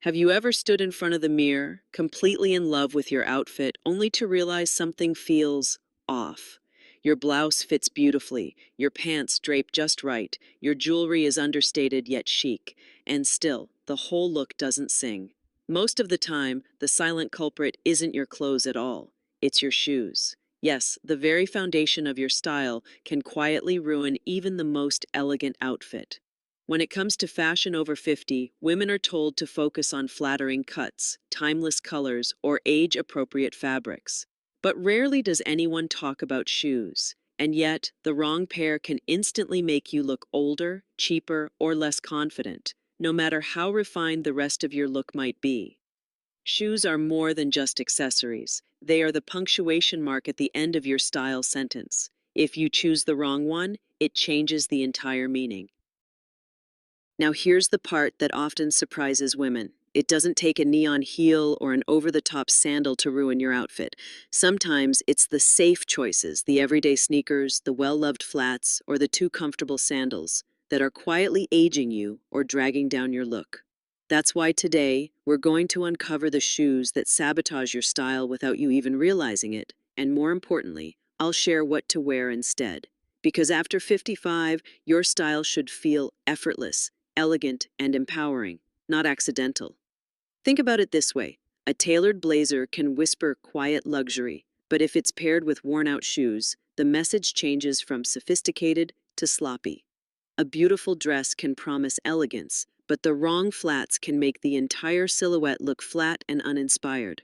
Have you ever stood in front of the mirror, completely in love with your outfit, only to realize something feels off? Your blouse fits beautifully, your pants drape just right, your jewelry is understated yet chic, and still, the whole look doesn't sing. Most of the time, the silent culprit isn't your clothes at all, it's your shoes. Yes, the very foundation of your style can quietly ruin even the most elegant outfit. When it comes to fashion over 50, women are told to focus on flattering cuts, timeless colors, or age appropriate fabrics. But rarely does anyone talk about shoes. And yet, the wrong pair can instantly make you look older, cheaper, or less confident, no matter how refined the rest of your look might be. Shoes are more than just accessories, they are the punctuation mark at the end of your style sentence. If you choose the wrong one, it changes the entire meaning. Now, here's the part that often surprises women. It doesn't take a neon heel or an over the top sandal to ruin your outfit. Sometimes it's the safe choices, the everyday sneakers, the well loved flats, or the too comfortable sandals, that are quietly aging you or dragging down your look. That's why today, we're going to uncover the shoes that sabotage your style without you even realizing it. And more importantly, I'll share what to wear instead. Because after 55, your style should feel effortless, elegant, and empowering, not accidental. Think about it this way: a tailored blazer can whisper quiet luxury, but if it's paired with worn out shoes, the message changes from sophisticated to sloppy. A beautiful dress can promise elegance, but the wrong flats can make the entire silhouette look flat and uninspired.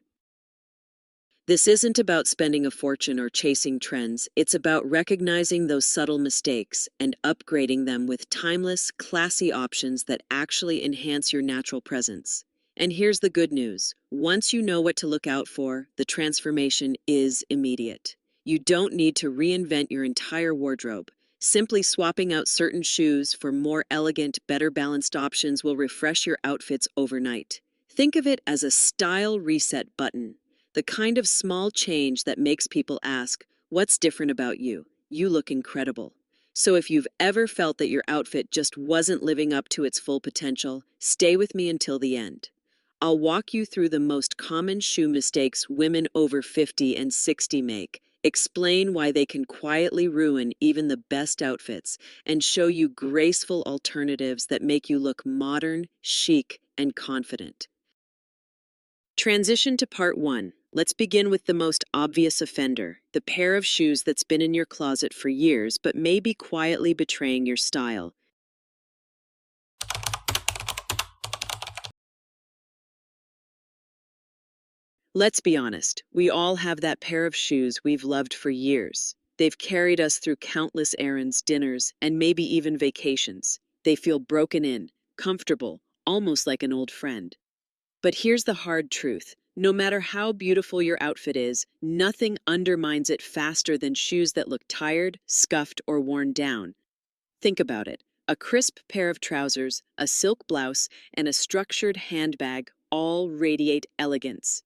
This isn't about spending a fortune or chasing trends, it's about recognizing those subtle mistakes and upgrading them with timeless, classy options that actually enhance your natural presence. And here's the good news: once you know what to look out for, the transformation is immediate. You don't need to reinvent your entire wardrobe. Simply swapping out certain shoes for more elegant, better balanced options will refresh your outfits overnight. Think of it as a style reset button, the kind of small change that makes people ask, "What's different about you? You look incredible." So if you've ever felt that your outfit just wasn't living up to its full potential, stay with me until the end. I'll walk you through the most common shoe mistakes women over 50 and 60 make, explain why they can quietly ruin even the best outfits, and show you graceful alternatives that make you look modern, chic, and confident. Transition to part one. Let's begin with the most obvious offender, the pair of shoes that's been in your closet for years but may be quietly betraying your style. Let's be honest, we all have that pair of shoes we've loved for years. They've carried us through countless errands, dinners, and maybe even vacations. They feel broken in, comfortable, almost like an old friend. But here's the hard truth: no matter how beautiful your outfit is, nothing undermines it faster than shoes that look tired, scuffed, or worn down. Think about it: a crisp pair of trousers, a silk blouse, and a structured handbag all radiate elegance.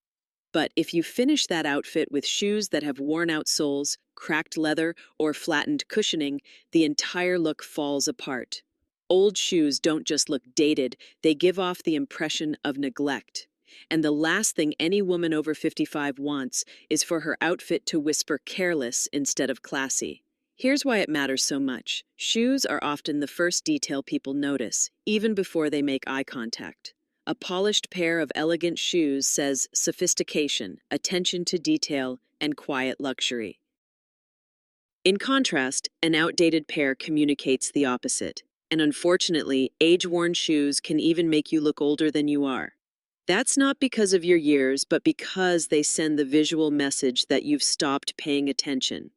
But if you finish that outfit with shoes that have worn out soles, cracked leather, or flattened cushioning, the entire look falls apart. Old shoes don't just look dated, they give off the impression of neglect. And the last thing any woman over 55 wants is for her outfit to whisper careless instead of classy. Here's why it matters so much. Shoes are often the first detail people notice, even before they make eye contact. A polished pair of elegant shoes says sophistication, attention to detail, and quiet luxury. In contrast, an outdated pair communicates the opposite. And unfortunately, age-worn shoes can even make you look older than you are. That's not because of your years, but because they send the visual message that you've stopped paying attention.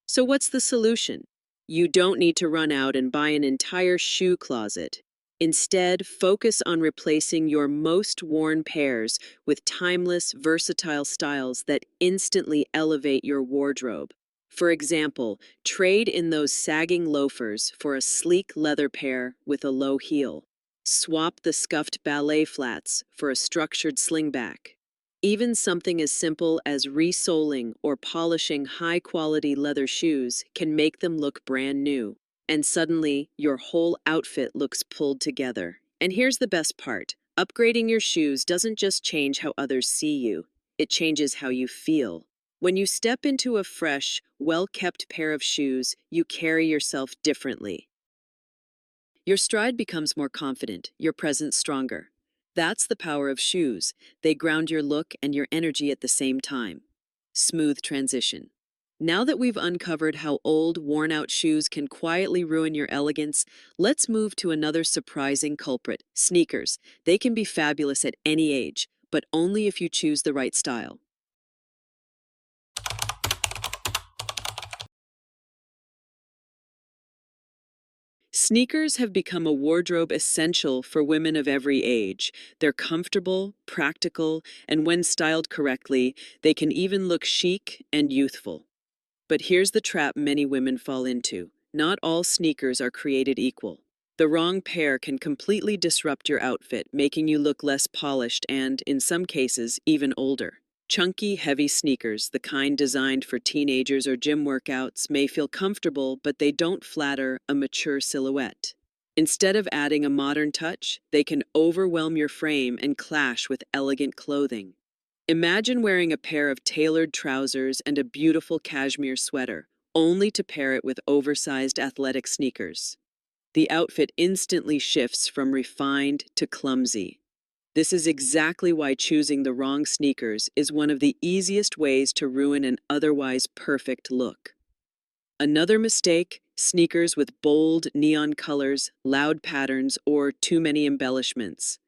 So what's the solution? You don't need to run out and buy an entire shoe closet. Instead, focus on replacing your most worn pairs with timeless, versatile styles that instantly elevate your wardrobe. For example, trade in those sagging loafers for a sleek leather pair with a low heel. Swap the scuffed ballet flats for a structured slingback. Even something as simple as resoling or polishing high-quality leather shoes can make them look brand new. And suddenly, your whole outfit looks pulled together. And here's the best part: Upgrading your shoes doesn't just change how others see you, it changes how you feel. When you step into a fresh, well-kept pair of shoes, you carry yourself differently. Your stride becomes more confident, your presence stronger. That's the power of shoes. They ground your look and your energy at the same time. Smooth transition. Now that we've uncovered how old, worn-out shoes can quietly ruin your elegance, let's move to another surprising culprit, sneakers. They can be fabulous at any age, but only if you choose the right style. Sneakers have become a wardrobe essential for women of every age. They're comfortable, practical, and when styled correctly, they can even look chic and youthful. But here's the trap many women fall into. Not all sneakers are created equal. The wrong pair can completely disrupt your outfit, making you look less polished and, in some cases, even older. Chunky, heavy sneakers, the kind designed for teenagers or gym workouts, may feel comfortable, but they don't flatter a mature silhouette. Instead of adding a modern touch, they can overwhelm your frame and clash with elegant clothing. Imagine wearing a pair of tailored trousers and a beautiful cashmere sweater, only to pair it with oversized athletic sneakers. The outfit instantly shifts from refined to clumsy. This is exactly why choosing the wrong sneakers is one of the easiest ways to ruin an otherwise perfect look. Another mistake, sneakers with bold neon colors, loud patterns, or too many embellishments.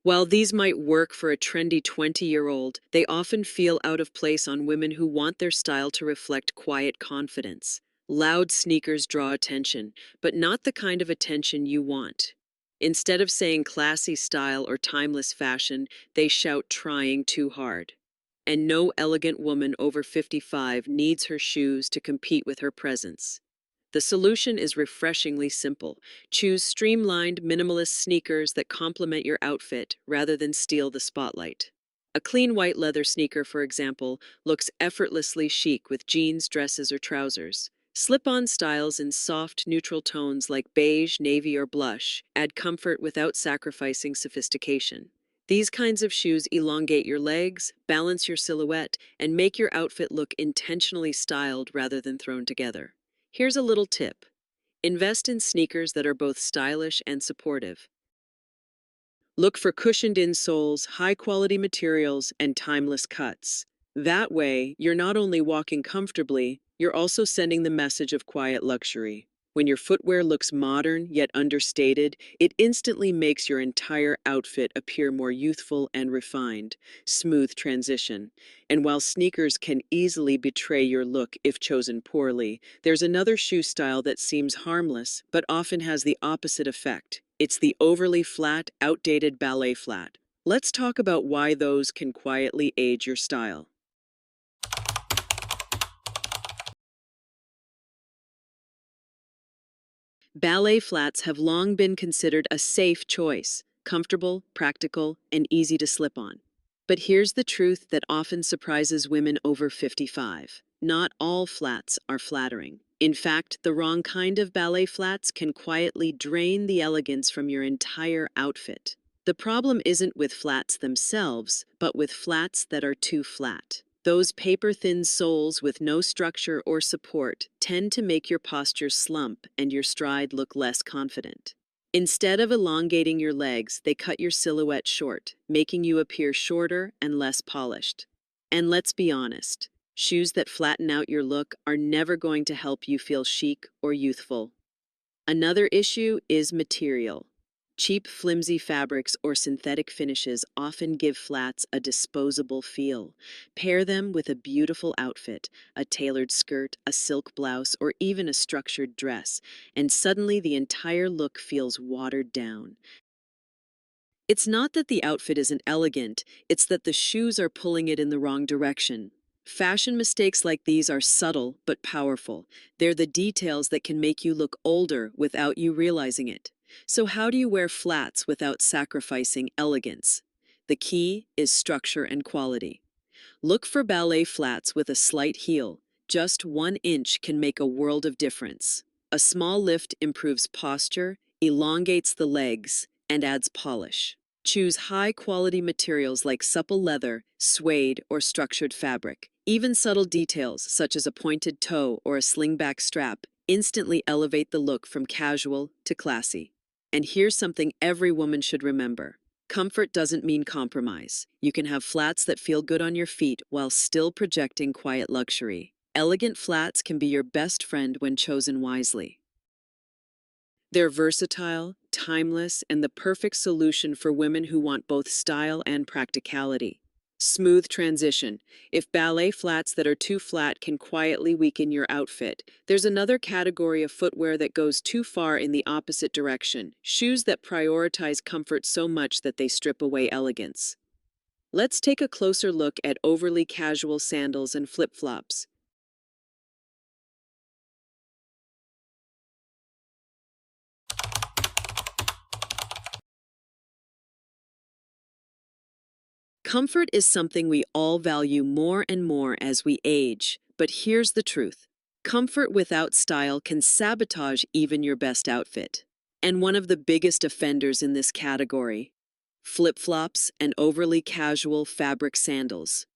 While these might work for a trendy 20-year-old, they often feel out of place on women who want their style to reflect quiet confidence. Loud sneakers draw attention, but not the kind of attention you want. Instead of saying classy style or timeless fashion, they shout trying too hard. And no elegant woman over 55 needs her shoes to compete with her presence. The solution is refreshingly simple. Choose streamlined, minimalist sneakers that complement your outfit rather than steal the spotlight. A clean white leather sneaker, for example, looks effortlessly chic with jeans, dresses, or trousers. Slip-on styles in soft, neutral tones like beige, navy, or blush add comfort without sacrificing sophistication. These kinds of shoes elongate your legs, balance your silhouette, and make your outfit look intentionally styled rather than thrown together. Here's a little tip. Invest in sneakers that are both stylish and supportive. Look for cushioned insoles, high-quality materials, and timeless cuts. That way, you're not only walking comfortably, you're also sending the message of quiet luxury. When your footwear looks modern yet understated, it instantly makes your entire outfit appear more youthful and refined. Smooth transition. And while sneakers can easily betray your look if chosen poorly, there's another shoe style that seems harmless but often has the opposite effect. It's the overly flat, outdated ballet flat. Let's talk about why those can quietly age your style. Ballet flats have long been considered a safe choice, comfortable, practical, and easy to slip on. But here's the truth that often surprises women over 55. Not all flats are flattering. In fact, the wrong kind of ballet flats can quietly drain the elegance from your entire outfit. The problem isn't with flats themselves, but with flats that are too flat. Those paper-thin soles with no structure or support tend to make your posture slump and your stride look less confident. Instead of elongating your legs, they cut your silhouette short, making you appear shorter and less polished. And let's be honest, shoes that flatten out your look are never going to help you feel chic or youthful. Another issue is material. Cheap, flimsy fabrics or synthetic finishes often give flats a disposable feel. Pair them with a beautiful outfit, a tailored skirt, a silk blouse, or even a structured dress, and suddenly the entire look feels watered down. It's not that the outfit isn't elegant, it's that the shoes are pulling it in the wrong direction. Fashion mistakes like these are subtle but powerful. They're the details that can make you look older without you realizing it. So how do you wear flats without sacrificing elegance? The key is structure and quality. Look for ballet flats with a slight heel. Just 1 inch can make a world of difference. A small lift improves posture, elongates the legs, and adds polish. Choose high-quality materials like supple leather, suede, or structured fabric. Even subtle details, such as a pointed toe or a slingback strap, instantly elevate the look from casual to classy. And here's something every woman should remember. Comfort doesn't mean compromise. You can have flats that feel good on your feet while still projecting quiet luxury. Elegant flats can be your best friend when chosen wisely. They're versatile, timeless, and the perfect solution for women who want both style and practicality. Smooth transition. If ballet flats that are too flat can quietly weaken your outfit, there's another category of footwear that goes too far in the opposite direction. Shoes that prioritize comfort so much that they strip away elegance. Let's take a closer look at overly casual sandals and flip-flops. Comfort is something we all value more and more as we age, but here's the truth. Comfort without style can sabotage even your best outfit. And one of the biggest offenders in this category, flip-flops and overly casual fabric sandals.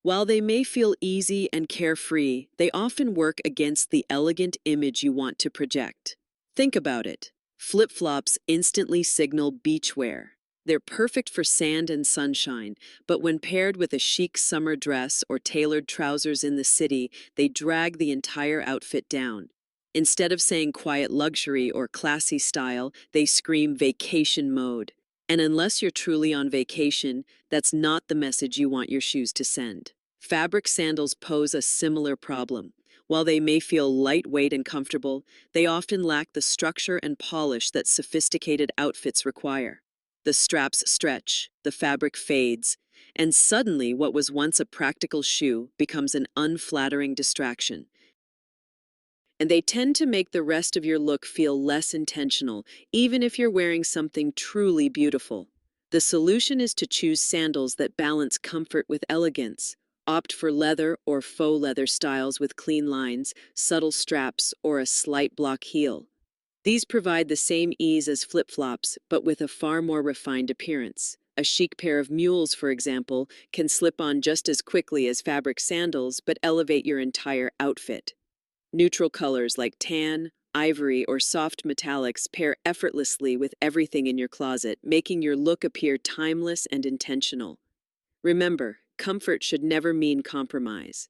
While they may feel easy and carefree, they often work against the elegant image you want to project. Think about it. Flip-flops instantly signal beachwear. They're perfect for sand and sunshine, but when paired with a chic summer dress or tailored trousers in the city, they drag the entire outfit down. Instead of saying quiet luxury or classy style, they scream vacation mode. And unless you're truly on vacation, that's not the message you want your shoes to send. Fabric sandals pose a similar problem. While they may feel lightweight and comfortable, they often lack the structure and polish that sophisticated outfits require. The straps stretch, the fabric fades, and suddenly what was once a practical shoe becomes an unflattering distraction. And they tend to make the rest of your look feel less intentional, even if you're wearing something truly beautiful. The solution is to choose sandals that balance comfort with elegance. Opt for leather or faux leather styles with clean lines, subtle straps, or a slight block heel. These provide the same ease as flip-flops, but with a far more refined appearance. A chic pair of mules, for example, can slip on just as quickly as fabric sandals, but elevate your entire outfit. Neutral colors like tan, ivory, or soft metallics pair effortlessly with everything in your closet, making your look appear timeless and intentional. Remember, comfort should never mean compromise.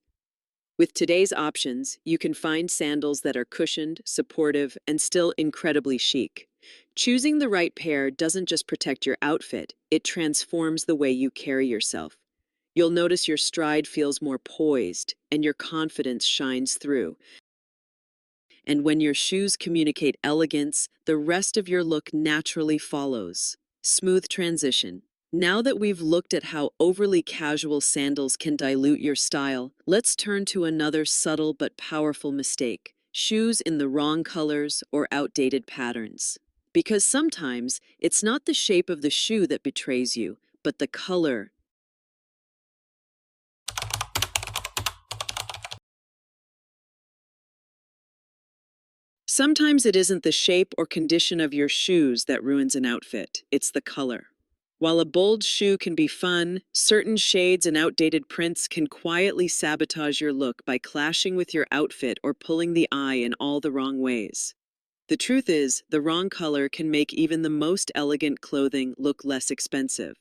With today's options, you can find sandals that are cushioned, supportive, and still incredibly chic. Choosing the right pair doesn't just protect your outfit, it transforms the way you carry yourself. You'll notice your stride feels more poised, and your confidence shines through. And when your shoes communicate elegance, the rest of your look naturally follows. Smooth transition. Now that we've looked at how overly casual sandals can dilute your style, let's turn to another subtle but powerful mistake: shoes in the wrong colors or outdated patterns. Because sometimes it's not the shape of the shoe that betrays you, but the color. Sometimes it isn't the shape or condition of your shoes that ruins an outfit, it's the color. While a bold shoe can be fun, certain shades and outdated prints can quietly sabotage your look by clashing with your outfit or pulling the eye in all the wrong ways. The truth is, the wrong color can make even the most elegant clothing look less expensive.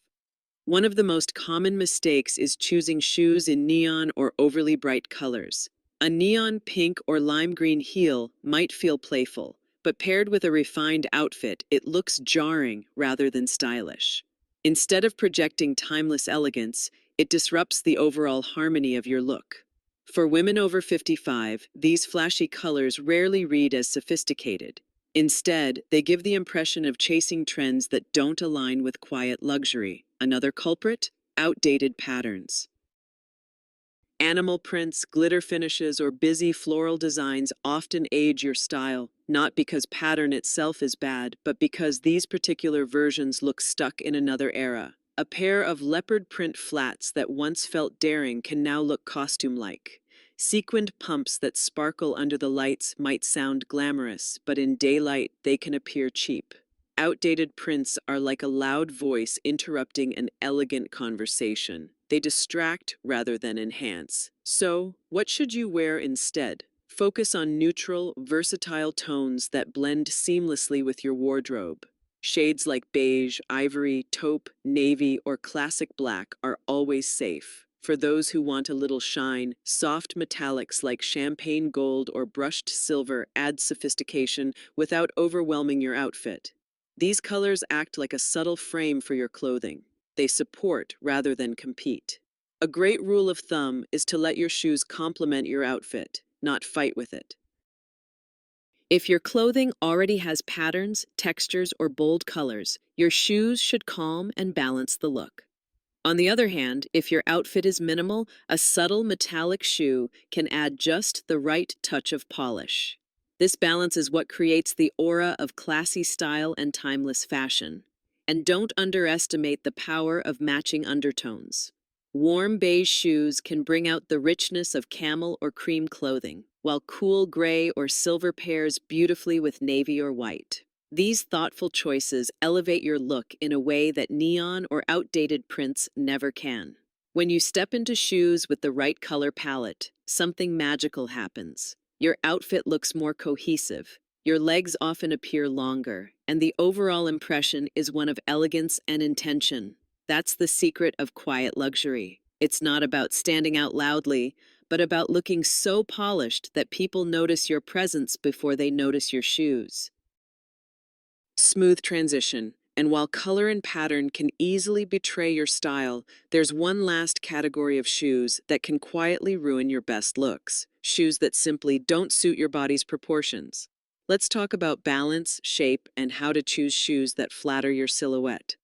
One of the most common mistakes is choosing shoes in neon or overly bright colors. A neon pink or lime green heel might feel playful, but paired with a refined outfit, it looks jarring rather than stylish. Instead of projecting timeless elegance, it disrupts the overall harmony of your look. For women over 55, these flashy colors rarely read as sophisticated. Instead, they give the impression of chasing trends that don't align with quiet luxury. Another culprit? Outdated patterns. Animal prints, glitter finishes, or busy floral designs often age your style, not because pattern itself is bad, but because these particular versions look stuck in another era. A pair of leopard print flats that once felt daring can now look costume-like. Sequined pumps that sparkle under the lights might sound glamorous, but in daylight they can appear cheap. outdated prints are like a loud voice interrupting an elegant conversation. They distract rather than enhance. So, what should you wear instead? Focus on neutral, versatile tones that blend seamlessly with your wardrobe. Shades like beige, ivory, taupe, navy, or classic black are always safe. For those who want a little shine, soft metallics like champagne gold or brushed silver add sophistication without overwhelming your outfit. These colors act like a subtle frame for your clothing. They support rather than compete. A great rule of thumb is to let your shoes complement your outfit, not fight with it. If your clothing already has patterns, textures, or bold colors, your shoes should calm and balance the look. On the other hand, if your outfit is minimal, a subtle metallic shoe can add just the right touch of polish. This balance is what creates the aura of classy style and timeless fashion. And don't underestimate the power of matching undertones. Warm beige shoes can bring out the richness of camel or cream clothing, while cool gray or silver pairs beautifully with navy or white. These thoughtful choices elevate your look in a way that neon or outdated prints never can. When you step into shoes with the right color palette, something magical happens. Your outfit looks more cohesive, your legs often appear longer, and the overall impression is one of elegance and intention. That's the secret of quiet luxury. It's not about standing out loudly, but about looking so polished that people notice your presence before they notice your shoes. Smooth transition. And while color and pattern can easily betray your style, there's one last category of shoes that can quietly ruin your best looks. Shoes that simply don't suit your body's proportions. Let's talk about balance, shape, and how to choose shoes that flatter your silhouette.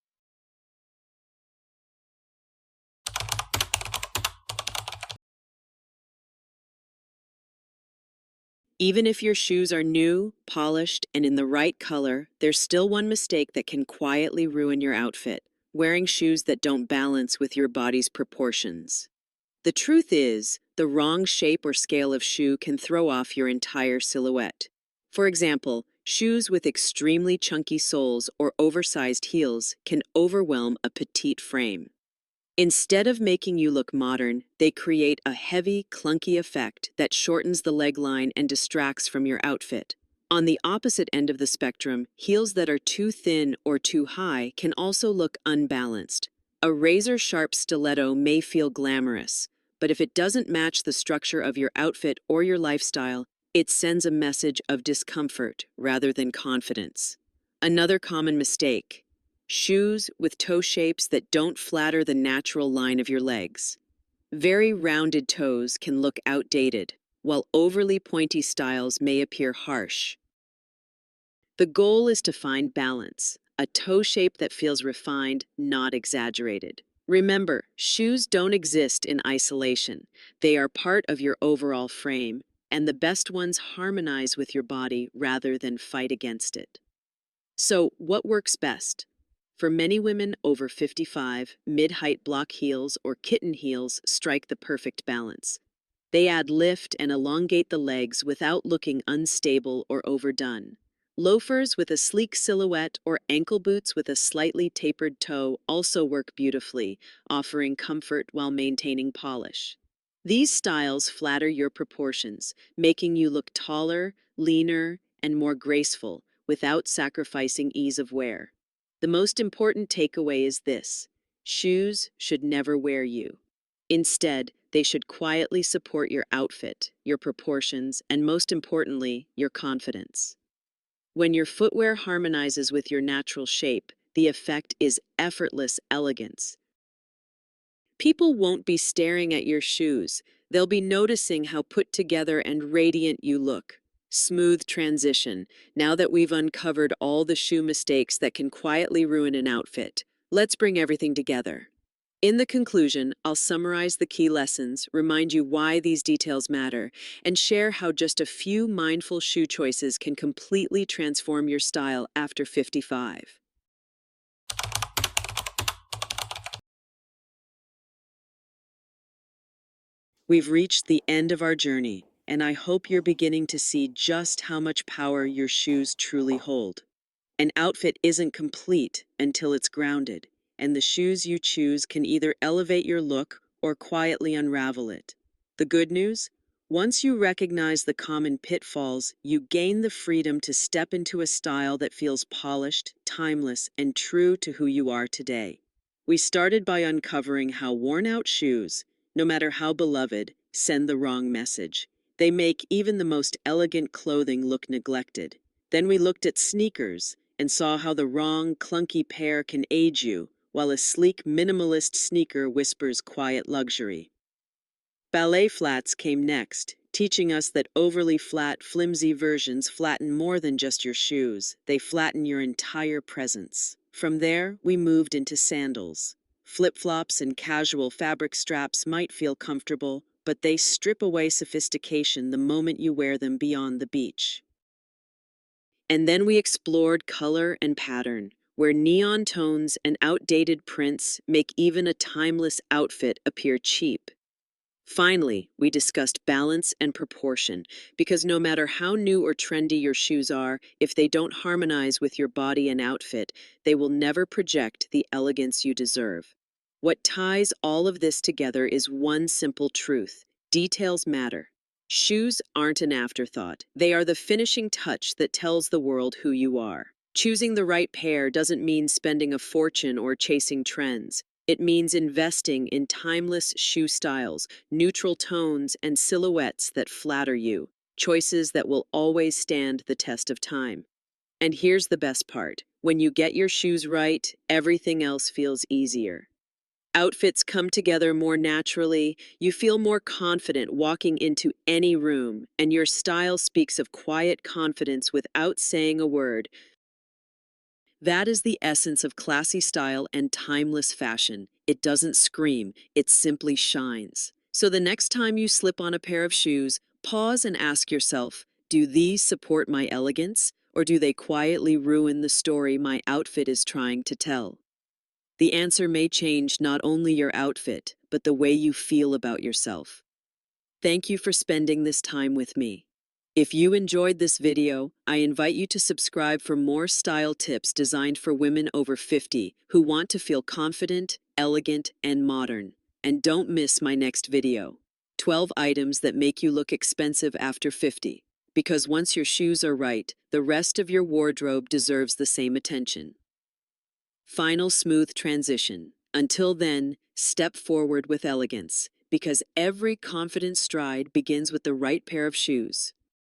Even if your shoes are new, polished, and in the right color, there's still one mistake that can quietly ruin your outfit: wearing shoes that don't balance with your body's proportions. The truth is, the wrong shape or scale of shoe can throw off your entire silhouette. For example, shoes with extremely chunky soles or oversized heels can overwhelm a petite frame. Instead of making you look modern, they create a heavy, clunky effect that shortens the leg line and distracts from your outfit. On the opposite end of the spectrum, heels that are too thin or too high can also look unbalanced. A razor-sharp stiletto may feel glamorous, but if it doesn't match the structure of your outfit or your lifestyle, it sends a message of discomfort rather than confidence. Another common mistake: shoes with toe shapes that don't flatter the natural line of your legs. Very rounded toes can look outdated, while overly pointy styles may appear harsh. The goal is to find balance, a toe shape that feels refined, not exaggerated. Remember, shoes don't exist in isolation. They are part of your overall frame, and the best ones harmonize with your body rather than fight against it. So, what works best? For many women over 55, mid-height block heels or kitten heels strike the perfect balance. They add lift and elongate the legs without looking unstable or overdone. Loafers with a sleek silhouette or ankle boots with a slightly tapered toe also work beautifully, offering comfort while maintaining polish. These styles flatter your proportions, making you look taller, leaner, and more graceful without sacrificing ease of wear. The most important takeaway is this: shoes should never wear you. Instead, they should quietly support your outfit, your proportions, and most importantly, your confidence. When your footwear harmonizes with your natural shape, the effect is effortless elegance. People won't be staring at your shoes. They'll be noticing how put together and radiant you look. Smooth transition. Now that we've uncovered all the shoe mistakes that can quietly ruin an outfit, let's bring everything together. In the conclusion, I'll summarize the key lessons, remind you why these details matter, and share how just a few mindful shoe choices can completely transform your style after 55. We've reached the end of our journey, and I hope you're beginning to see just how much power your shoes truly hold. An outfit isn't complete until it's grounded, and the shoes you choose can either elevate your look or quietly unravel it. The good news? Once you recognize the common pitfalls, you gain the freedom to step into a style that feels polished, timeless, and true to who you are today. We started by uncovering how worn out shoes, no matter how beloved, send the wrong message. They make even the most elegant clothing look neglected. Then we looked at sneakers and saw how the wrong, clunky pair can age you, while a sleek, minimalist sneaker whispers quiet luxury. Ballet flats came next, teaching us that overly flat, flimsy versions flatten more than just your shoes. They flatten your entire presence. From there, we moved into sandals. Flip-flops and casual fabric straps might feel comfortable, but they strip away sophistication the moment you wear them beyond the beach. And then we explored color and pattern, where neon tones and outdated prints make even a timeless outfit appear cheap. Finally, we discussed balance and proportion, because no matter how new or trendy your shoes are, if they don't harmonize with your body and outfit, they will never project the elegance you deserve. What ties all of this together is one simple truth: details matter. Shoes aren't an afterthought. They are the finishing touch that tells the world who you are. Choosing the right pair doesn't mean spending a fortune or chasing trends. It means investing in timeless shoe styles, neutral tones, and silhouettes that flatter you, choices that will always stand the test of time. And here's the best part: when you get your shoes right, everything else feels easier. Outfits come together more naturally, you feel more confident walking into any room, and your style speaks of quiet confidence without saying a word. That is the essence of classy style and timeless fashion. It doesn't scream, it simply shines. So the next time you slip on a pair of shoes, pause and ask yourself, do these support my elegance, or do they quietly ruin the story my outfit is trying to tell? The answer may change not only your outfit, but the way you feel about yourself. Thank you for spending this time with me. If you enjoyed this video, I invite you to subscribe for more style tips designed for women over 50 who want to feel confident, elegant, and modern. And don't miss my next video: 12 items that make you look expensive after 50. Because once your shoes are right, the rest of your wardrobe deserves the same attention. Final smooth transition. Until then, step forward with elegance, because every confident stride begins with the right pair of shoes.